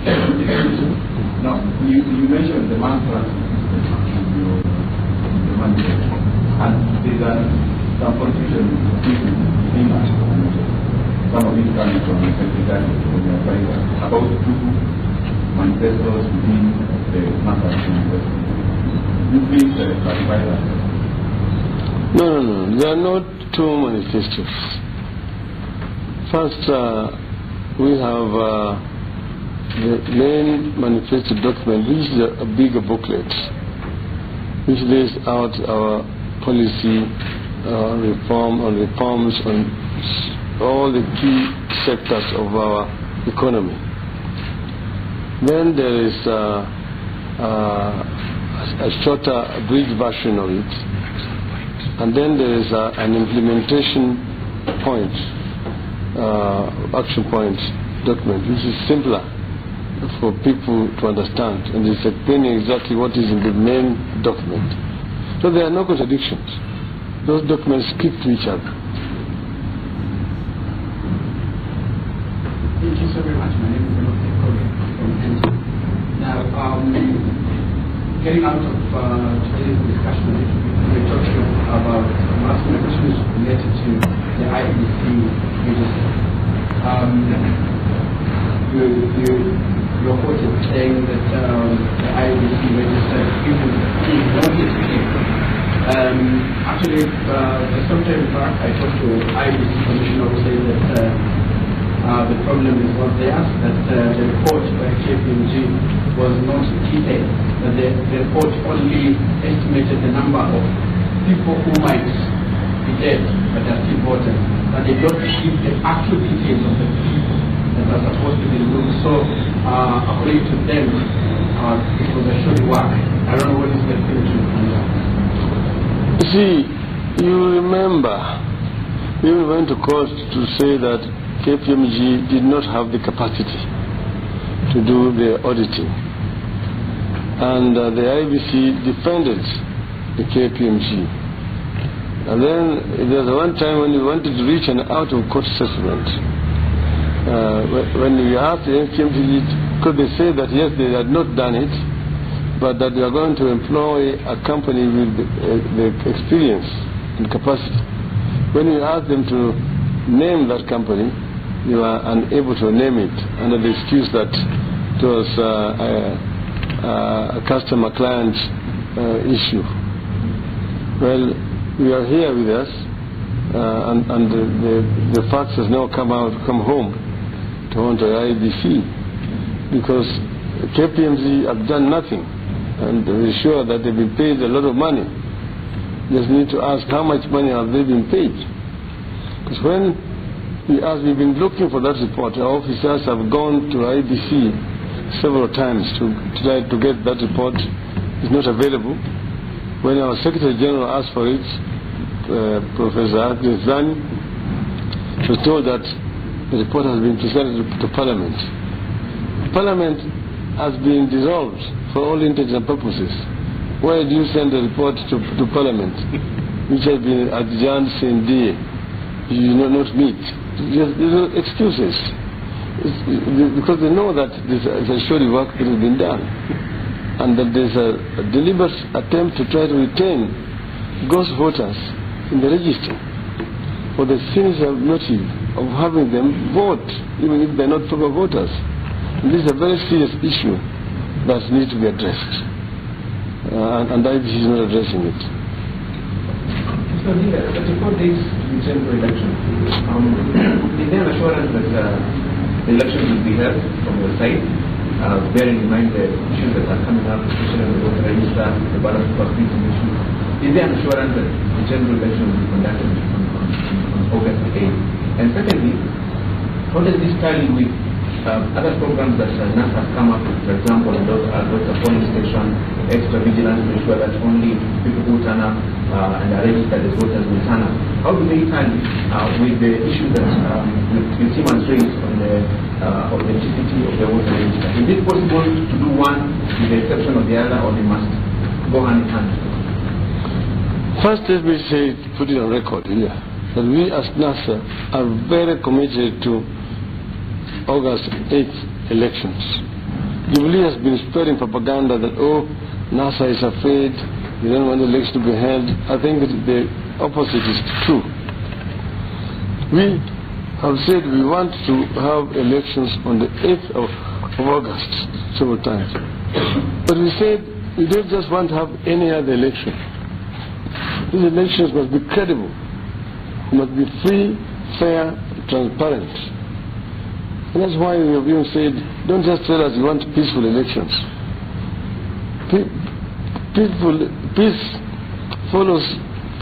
Now, you mentioned the mantra and there's some confusion between famous some of it coming from the Secretary about two manifestos within the mantra. You please clarify that.
No. There are not two manifestos. First, we have the main manifesto document, which is a bigger booklet, which lays out our policy reforms on all the key sectors of our economy. Then there is a shorter, abridged version of it, and then there is an implementation point, action point document, which is simpler for people to understand, and it's explaining exactly what is in the main document. So there are no contradictions. Those documents speak to each other.
Thank you so very much. My name is Dr. Kobe from NT. Now, getting out of today's discussion, we're talking about asking questions related to the IEBC register. You're quoted saying that the IEBC register people wanted to keep Actually, some time back, I talked to IBC Commissioner who said that the problem is not theirs, that the report by KPMG was not detailed, that the report only estimated the number of people who might be dead but are still voters, but they don't give the actual details of the people that are supposed to be removed. So, according to them, it was a shoddy work. I don't know what is the future on that.
See, you remember, we went to court to say that KPMG did not have the capacity to do the auditing. And the IBC defended the KPMG. And then there was one time when we wanted to reach an out-of-court settlement. When we asked the KPMG, could they say that yes, they had not done it, but that they are going to employ a company with the experience and capacity. When we asked them to name that company, they were unable to name it under the excuse that it was a customer-client issue. Well, we are here with us, and the facts has now come home to IBC, because KPMG have done nothing, and we're sure that they've been paid a lot of money. Just need to ask how much money have they been paid. Because when we've been looking for that report, our officers have gone to IBC several times to try to get that report. It's not available. When our Secretary General asked for it, Professor Agnes Zani was told that the report has been presented to Parliament. Parliament has been dissolved for all intents and purposes. Why do you send a report to Parliament, which has been adjourned since day? You do not meet. There's no excuses. Because they know that there's a shoddy work that has been done, and that there's a deliberate attempt to try to retain ghost voters in the register for the sinister motive of having them vote, even if they're not proper voters. And this is a very serious issue that needs to be addressed, and IBC is not addressing it.
So the report is the general election. Is there an assurance that the election will be held from your side, bearing in mind the issues that are coming up, especially on the voter register, the ballot prospecting issue? Is there an assurance that the general election will be conducted on August 8th? And secondly, how does this tie in with other programs that NASA has come up with, for example, those polling station, extra vigilance to ensure that only people who turn up and are registered as voters will turn up? How do they tie with the issue that you see has raised on the authenticity of the voter register? Is it possible to do one with the exception of the other, or they must go hand in hand?
First, let me say, put it on record here, that we as NASA are very committed to August 8th elections. Jubilee has been spreading propaganda that, NASA is afraid, they don't want the election to be held. I think that the opposite is true. We have said we want to have elections on the 8th of August several times. But we said we don't just want to have any other election. These elections must be credible, must be free, fair, transparent. And that's why we have even said, don't just tell us you want peaceful elections. Peace follows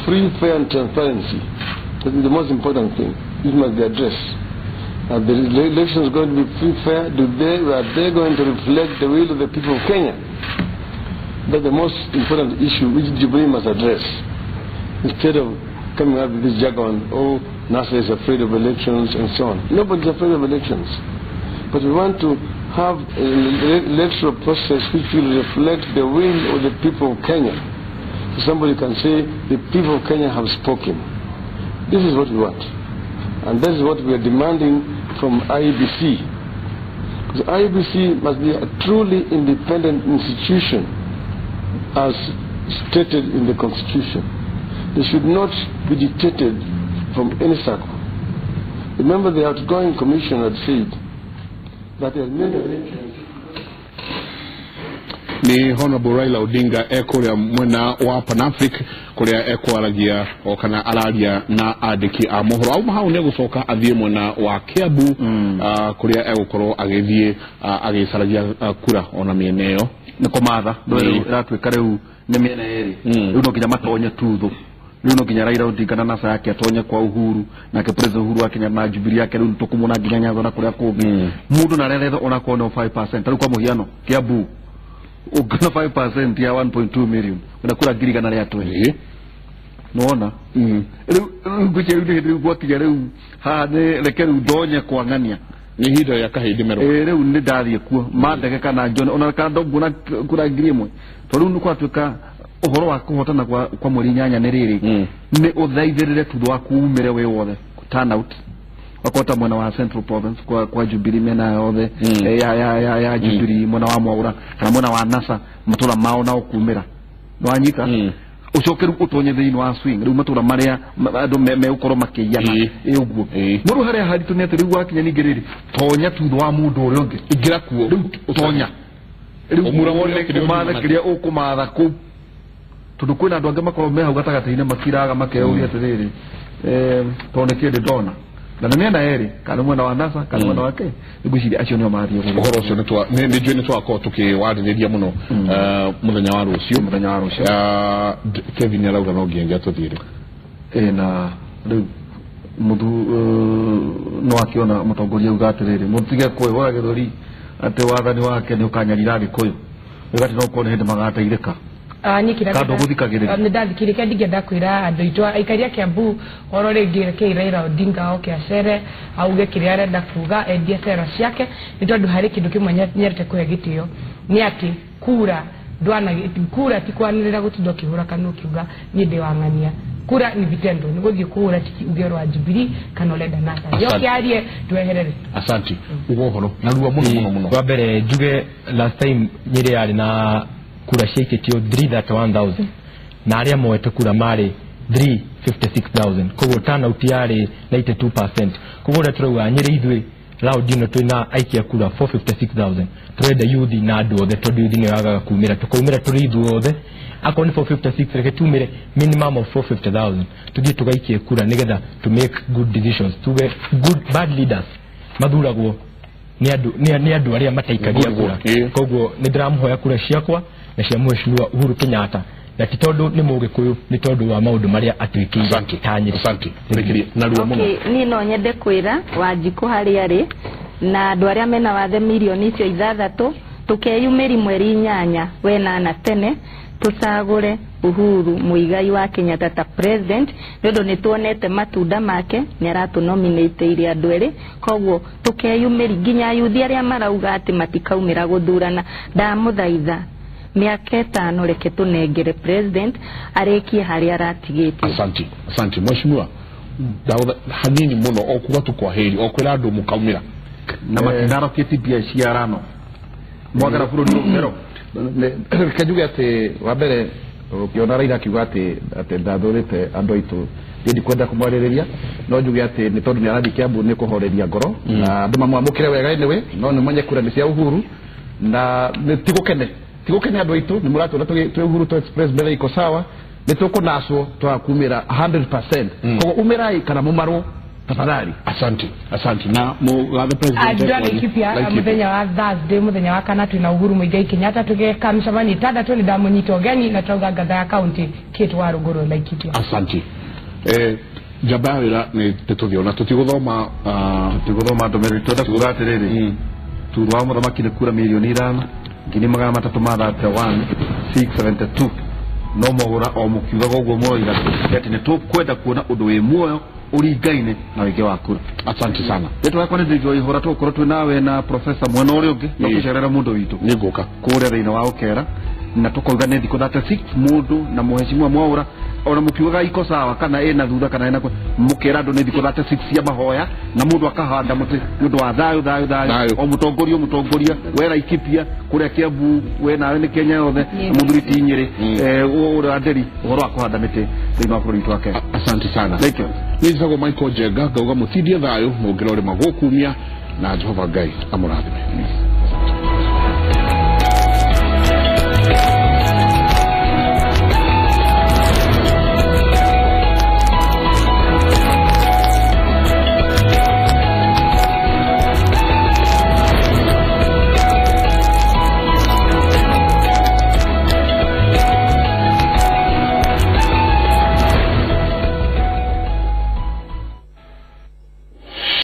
free, fair, and transparency. That is the most important thing. This must be addressed. Are the elections going to be free, fair? Are they going to reflect the will of the people of Kenya? That's the most important issue which Jubilee must address. Instead of coming up with this jargon, NASA is afraid of elections and so on. Nobody's afraid of elections. But we want to have an electoral process which will reflect the will of the people of Kenya. So somebody can say, the people of Kenya have spoken. This is what we want. And this is what we are demanding from IEBC. Because IEBC must be a truly independent institution as stated in the Constitution. They should not be dictated from any circle. Remember, the outgoing commissioner had said that there are many elections
ni Honorable Raila Odinga ekuria mwena wa Pan-Africa kuria ekwaragia okana araria na andiki a mohoro au hau ne gucoka athie mwena wa Kiambu kuria egukorwo agithie agicaragia kura ona mieneo
niko matha ndo ratwika riu ni miena eri riu no kinya matonya tuthu riu no kinya Raila Odinga na nasa yake atonya kwa Uhuru na ke president Uhuru akinya na Jubilee yake riu tukumuna nginya Nyanza na kuria kungi mundu na rethe ona kono 5% riu kwa muhiano Kiambu ukona 5% ya 1.2 million unakura giriga na ria twe nona riu gucheru riu kwa kinya riu ha ne rekeru donya kwa ngania
ni hido ya kahidi mero
riu ni ndathie kuo mandege kana John ona kana ndoguna kura ngiri imwe to riu nuko atuika uhoro wa kuhotana kwa mweri nyanya ni riri ni uthaithirire tuthu wa kuumire we wothe turn out wakota mwana wa Central Province kwa Jubilee mena yothe ya Jubilee mwana wa Mwaura kana mwana wa NASA matura mao na ukumira no anyita ucokeru utonye thiini wa swing riu matura maria andu me ukoro makiyana uguo muru haria haritu ni ati riu wakinya ningiriri tonya tuthu wa mundu uri ungi
igira kuo
tonya riu umuragone kumana kiria ukumatha ku tundu kwina andu angi makoro me hau gatagataine makiraga makeuria atiriri toneke de dona na miena eri kana mwana wa NASA kana mwana wake ngwiciri acio nio mario
uhoro ucio ni jwe ni twako tukiwaririria muno muthenya wa rucio Kevin arauga no ngienga tuthire
na riu muthu no akiona mutongoria ugatiriri mutige kwihora githuri ati wathani wake ni ukanyarira gikuyu ugati no kone hindi magateirika
nyikira
kando guthikagirira
ndathikire kandi ngenda kwira andu itwa aikaria Kiambu horo ringi ke Raila Odinga oke acere auge kiria arenda kuga endie sera ciake ni tondu hari kindu kimwe nyerete kuhe gitio ni ati kura ndwana kura tikwanirira gutindo kihura kana ukiuga ni ndi wangania kura ni vitendo ni guthie kura tiki ugero wa Jubilee kana urenda NASA yoke arie tweherere
asanti ugohoro na ruwa muno
kwa mbere njuge last time nyiri yari na kura ciaikitio 331,000 na aria moete kura mari 356,000 koguo turnout yari 92%. koguo turauga nyiri ithwe Laudino twina aikia kura 456,000 turenda youth na andu othe tondu youth ni wagaga kumira tukaumira turi ithu othe akoni 456 reke tumire minimum of 450,000 tuthie tugaikie kura nigetha to make good decisions tuge good bad leaders mathuragwo ni andu aria mataikagia kura koguo ni ndiramuhoya kura ciakwa na cia mheshimiwa Uhuru Kenyatta na ti tondu ni mugikuyu ni tondu wa maundu maria atwikire tanyiri
rekiria na ruwa muno
ni no nyende kwira Wanjiku hari ari na andu aria mena wathe milioni icio 6 tukeyumiri mweri 8 wenana tene tucagure Uhuru Muigai wa Kenyatta ta president ndondo ni tuonete matunda make ni aratunominate iri andu eri koguo tukeyumiri ginya yuthi aria marauga ati matikaumira guthurana ndamuthaitha miaka 5 reke tunengere president arekie hari aratigite
asanti mheshimiwa dawa hanini muno okuba tukwaheri okwira andu mukaumira
na matindaro ketibia ciarano mwagara buru numero
kajuga ati wabere ukiona Raila kiuga ati ndathurite andu aitu ndi kwenda kumwaririria no njuge ati ni tondu ni arathi Kiambu ni kuhoreria ngoro na andu mamwamukire wega anyway no ni mwenye kura ni cia Uhuru na tigukene andu aitu ni muratwira twi Uhuru to express mbere iko sawa ni tukunaswo twakumira 100% koguo umirai kana mumarwo tafadhali
asanti na mugathe president
ajani kipya muthenya wa Thursday muthenya wa kana twina Uhuru Muigai Kenyatta tugeka mshamani tatu ni ndamunyito gani na tauga gatha ya county kitu wa Ruguru Laikipia
asanti jabawira ni tututhiona tutiguthoma
ndomeri twenda kuga atiriri turwa muthamaki ni kura milioni 5 ngini magana matatu mathate 1672 no mogura o mukiuga goguo moira ati ni tukwenda kuona undu wi muoyo uringaine na wige wa kura
asanti sana
yetu yakwa ni thigoi hora tukoro twi nawe na professor mwena uri ungi na kucerera mundu witu
niguka
kuria thiini wa ukera na tukoiga ni thiko 36 mundu na muheshimiwa Mwaura ona mukiuga iko sawa kana ena thutha kana ena mukera andu ni thiko 36 cia mahoya na mundu akahanda muti mundu wa thayu o mutongoria wera Laikipia kuria Kiambu we nawe ni Kenya yothe mundu ritinyiri ura nderi uhoro akuhanda miti thiini wa bururi twake
asanti sana nizago Michael Jenga gauga mutithie thayu mungirore magukumia na Jehova Ngai amurathime